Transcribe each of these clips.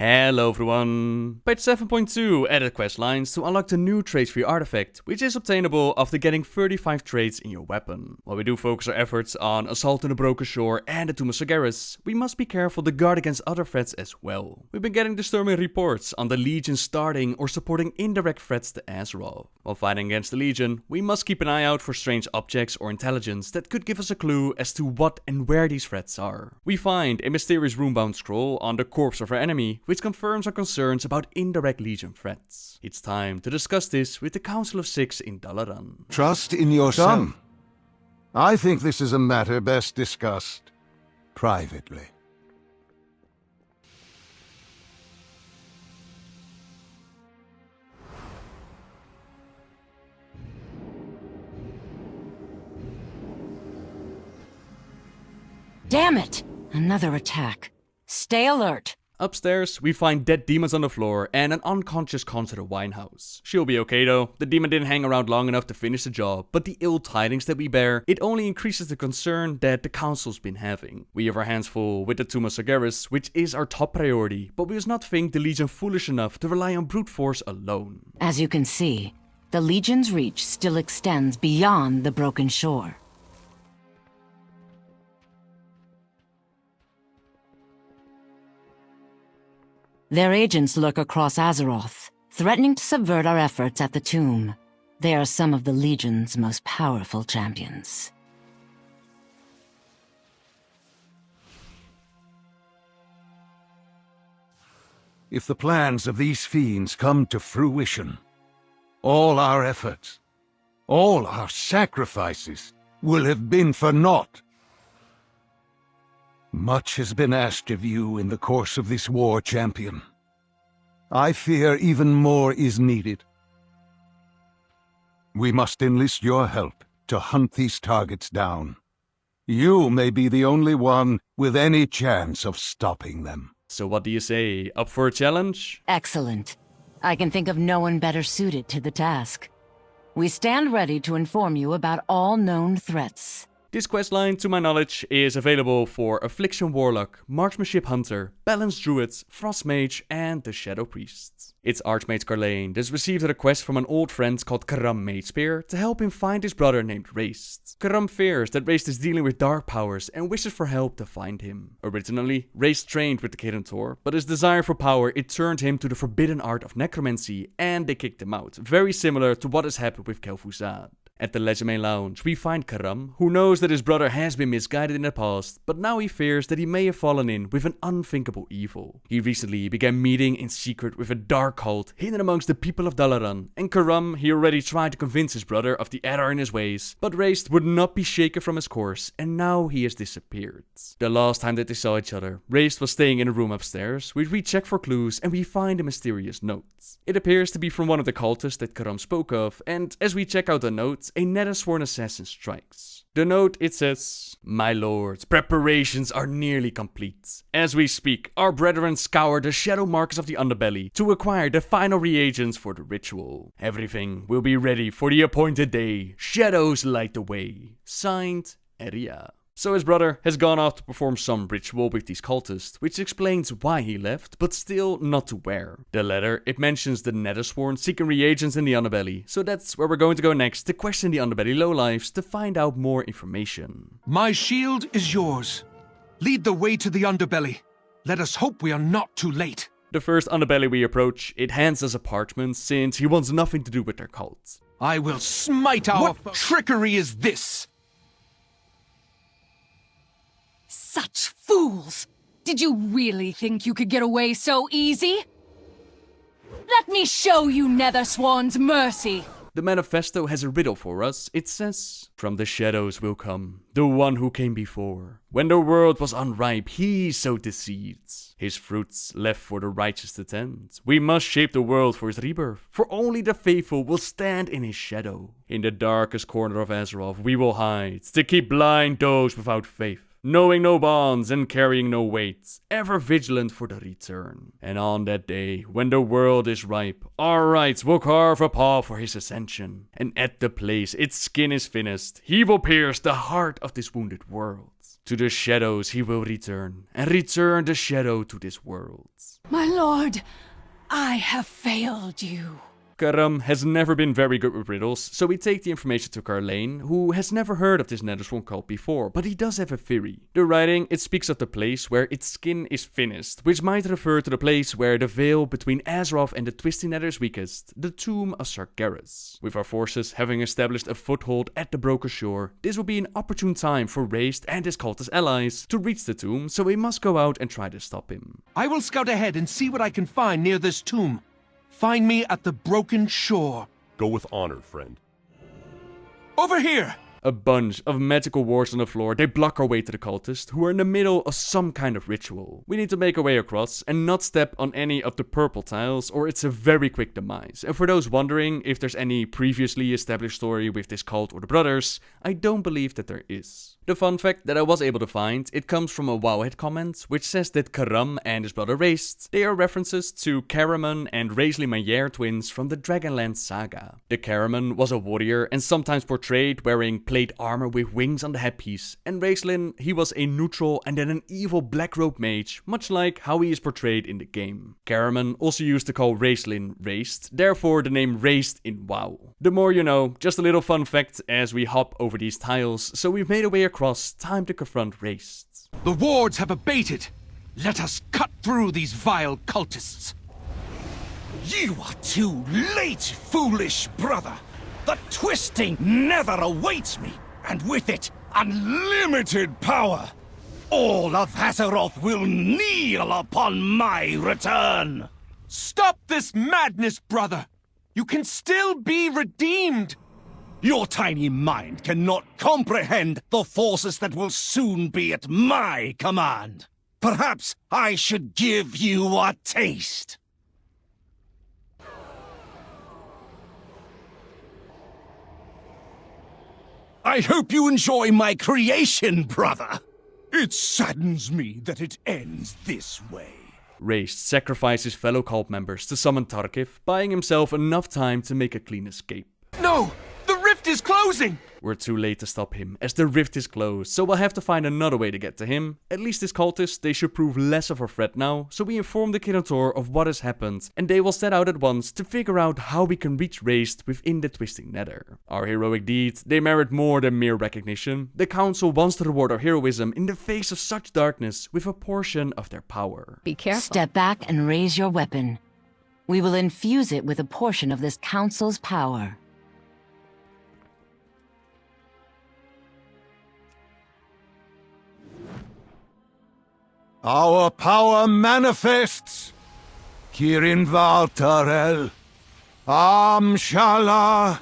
Hello everyone! Patch 7.2 added quest lines to unlock the new trait for your artifact, which is obtainable after getting 35 traits in your weapon. While we do focus our efforts on Assault on the Broken Shore and the Tomb of Sargeras, we must be careful to guard against other threats as well. We've been getting disturbing reports on the Legion starting or supporting indirect threats to Azeroth. While fighting against the Legion, we must keep an eye out for strange objects or intelligence that could give us a clue as to what and where these threats are. We find a mysterious runebound scroll on the corpse of our enemy, which confirms our concerns about indirect Legion threats. It's time to discuss this with the Council of Six in Dalaran. Trust in yourself. I think this is a matter best discussed privately. Damn it! Another attack. Stay alert. Upstairs, we find dead demons on the floor and an unconscious Consider Winehouse. She'll be okay though, the demon didn't hang around long enough to finish the job, but the ill tidings that we bear, it only increases the concern that the council's been having. We have our hands full with the Tomb of Sargeras, which is our top priority, but we must not think the Legion foolish enough to rely on brute force alone. As you can see, the Legion's reach still extends beyond the Broken Shore. Their agents lurk across Azeroth, threatening to subvert our efforts at the tomb. They are some of the Legion's most powerful champions. If the plans of these fiends come to fruition, all our efforts, all our sacrifices will have been for naught. Much has been asked of you in the course of this war, champion. I fear even more is needed. We must enlist your help to hunt these targets down. You may be the only one with any chance of stopping them. So what do you say, up for a challenge? Excellent. I can think of no one better suited to the task. We stand ready to inform you about all known threats. This questline, to my knowledge, is available for Affliction Warlock, Marksmanship Hunter, Balance Druid, Frost Mage, and the Shadow Priest. It's Archmage Carlane that has received a request from an old friend called Karam Magespear to help him find his brother named Raist. Karam fears that Raist is dealing with dark powers and wishes for help to find him. Originally, Raist trained with the Kirintor, but his desire for power, it turned him to the forbidden art of necromancy, and they kicked him out, very similar to what has happened with Kel'Thuzad. At the Legerdemain Lounge, we find Karam, who knows that his brother has been misguided in the past, but now he fears that he may have fallen in with an unthinkable evil. He recently began meeting in secret with a dark cult hidden amongst the people of Dalaran, and Karam, he already tried to convince his brother of the error in his ways, but Raist would not be shaken from his course, and now he has disappeared. The last time that they saw each other, Raist was staying in a room upstairs, where we check for clues and we find a mysterious note. It appears to be from one of the cultists that Karam spoke of, and as we check out the note, a Nethersworn assassin strikes. The note, it says, "My lords, preparations are nearly complete. As we speak, our brethren scour the shadow markets of the underbelly to acquire the final reagents for the ritual. Everything will be ready for the appointed day. Shadows light the way. Signed, Eria." So his brother has gone off to perform some ritual with these cultists, which explains why he left, but still not to where. The letter, it mentions the Nethersworn seeking reagents in the underbelly, so that's where we're going to go next to question the underbelly lowlifes to find out more information. My shield is yours. Lead the way to the underbelly. Let us hope we are not too late. The first underbelly we approach, it hands us a parchment since he wants nothing to do with their cult. I will smite our... What trickery is this? Such fools! Did you really think you could get away so easy? Let me show you Nethersworn's mercy! The manifesto has a riddle for us. It says, "From the shadows will come the one who came before. When the world was unripe, he sowed the seeds. His fruits left for the righteous to tend. We must shape the world for his rebirth, for only the faithful will stand in his shadow. In the darkest corner of Azeroth we will hide, to keep blind those without faith. Knowing no bonds and carrying no weight, ever vigilant for the return. And on that day, when the world is ripe, our rights will carve a path for his ascension. And at the place its skin is finished, he will pierce the heart of this wounded world. To the shadows he will return, and return the shadow to this world. My lord, I have failed you. Karam has never been very good with riddles, so we take the information to Carlane, who has never heard of this Nethersworn cult before, but he does have a theory. The writing, it speaks of the place where its skin is thinnest, which might refer to the place where the veil between Azeroth and the Twisting Nether is weakest, the Tomb of Sargeras. With our forces having established a foothold at the Broken Shore, this will be an opportune time for Rayst and his cultist allies to reach the tomb, so we must go out and try to stop him. I will scout ahead and see what I can find near this tomb. Find me at the Broken Shore. Go with honor, friend. Over here! A bunch of magical wards on the floor, they block our way to the cultists, who are in the middle of some kind of ritual. We need to make our way across and not step on any of the purple tiles, or it's a very quick demise. And for those wondering if there's any previously established story with this cult or the brothers, I don't believe that there is. The fun fact that I was able to find, it comes from a Wowhead comment, which says that Karam and his brother Rayst, they are references to Caramon and Raistlin Maillard twins from the Dragonlance saga. The Caramon was a warrior and sometimes portrayed wearing plate armor with wings on the headpiece, and Raistlin, he was a neutral and then an evil black robe mage, much like how he is portrayed in the game. Caramon also used to call Raistlin Rayst, therefore the name Rayst in WoW. The more you know, just a little fun fact as we hop over these tiles, so we've made our way across, time to confront Rayst. The wards have abated. Let us cut through these vile cultists. You are too late, foolish brother. The Twisting Nether awaits me, and with it, unlimited power. All of Azeroth will kneel upon my return. Stop this madness, brother! You can still be redeemed! Your tiny mind cannot comprehend the forces that will soon be at my command. Perhaps I should give you a taste. I hope you enjoy my creation, brother. It saddens me that it ends this way. Rayst sacrifices fellow cult members to summon Tarkif, buying himself enough time to make a clean escape. No! The rift is closing! We're too late to stop him, as the rift is closed, so we'll have to find another way to get to him. At least his cultists, they should prove less of a threat now, so we inform the Kirin of what has happened, and they will set out at once to figure out how we can reach Rayst within the Twisting Nether. Our heroic deeds, they merit more than mere recognition. The Council wants to reward our heroism in the face of such darkness with a portion of their power. Be careful. Step back and raise your weapon. We will infuse it with a portion of this Council's power. Our power manifests. Kirin Valtarel. Amshala.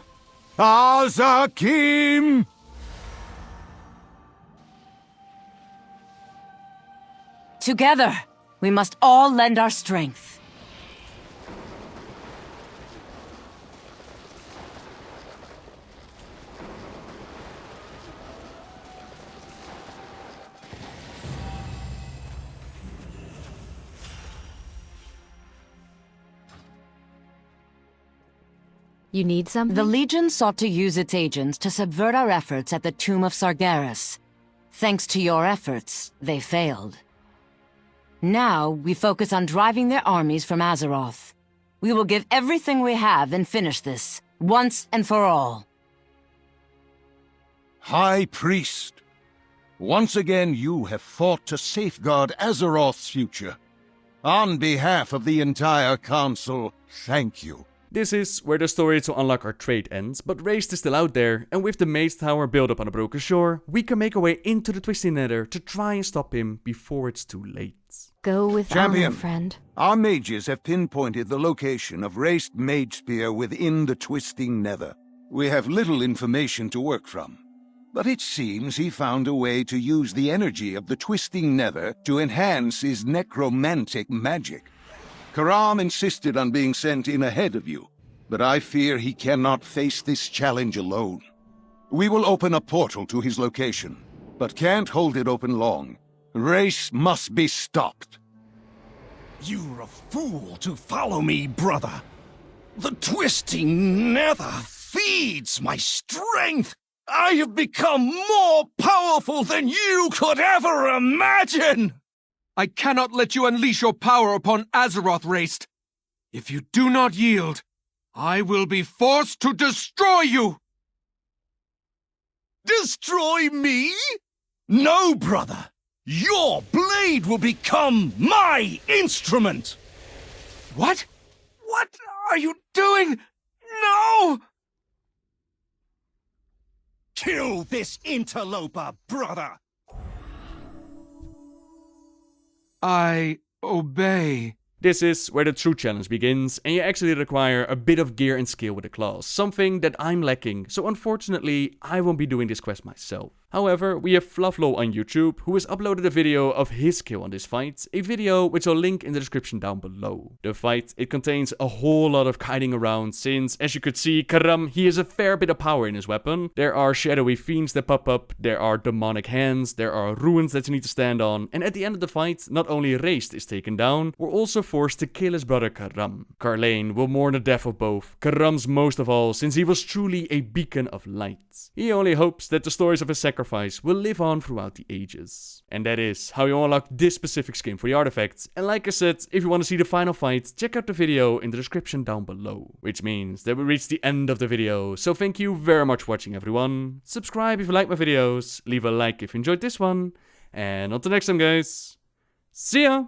Azakim. Together, we must all lend our strength. You need something? The Legion sought to use its agents to subvert our efforts at the Tomb of Sargeras. Thanks to your efforts, they failed. Now, we focus on driving their armies from Azeroth. We will give everything we have and finish this, once and for all. High Priest, once again you have fought to safeguard Azeroth's future. On behalf of the entire Council, thank you. This is where the story to unlock our trait ends, but Rayst is still out there, and with the Maze Tower built up on the Broken Shore, we can make our way into the Twisting Nether to try and stop him before it's too late. Go with Champion, honor, friend. Our mages have pinpointed the location of Rayst Mage Spear within the Twisting Nether. We have little information to work from, but it seems he found a way to use the energy of the Twisting Nether to enhance his necromantic magic. Karam insisted on being sent in ahead of you, but I fear he cannot face this challenge alone. We will open a portal to his location, but can't hold it open long. Rayst must be stopped. You're a fool to follow me, brother. The Twisting Nether feeds my strength. I have become more powerful than you could ever imagine! I cannot let you unleash your power upon Azeroth, Rayst. If you do not yield, I will be forced to destroy you! Destroy me? No, brother! Your blade will become my instrument! What? What are you doing? No! Kill this interloper, brother! I obey. This is where the true challenge begins, and you actually require a bit of gear and skill with the claws, something that I'm lacking, so unfortunately I won't be doing this quest myself. However, we have Flufflo on YouTube, who has uploaded a video of his kill on this fight, a video which I'll link in the description down below. The fight, it contains a whole lot of kiting around, since, as you could see, Karam, he has a fair bit of power in his weapon. There are shadowy fiends that pop up, there are demonic hands, there are ruins that you need to stand on, and at the end of the fight, not only Rayst is taken down, we're also forced to kill his brother Karam. Karlane will mourn the death of both, Karam's most of all, since he was truly a beacon of light. He only hopes that the stories of his sacrifice will live on throughout the ages. And that is how you unlock this specific skin for the artifacts. And like I said, if you want to see the final fight, check out the video in the description down below. Which means that we reached the end of the video, so thank you very much for watching, everyone. Subscribe if you like my videos, leave a like if you enjoyed this one, and until next time guys, see ya!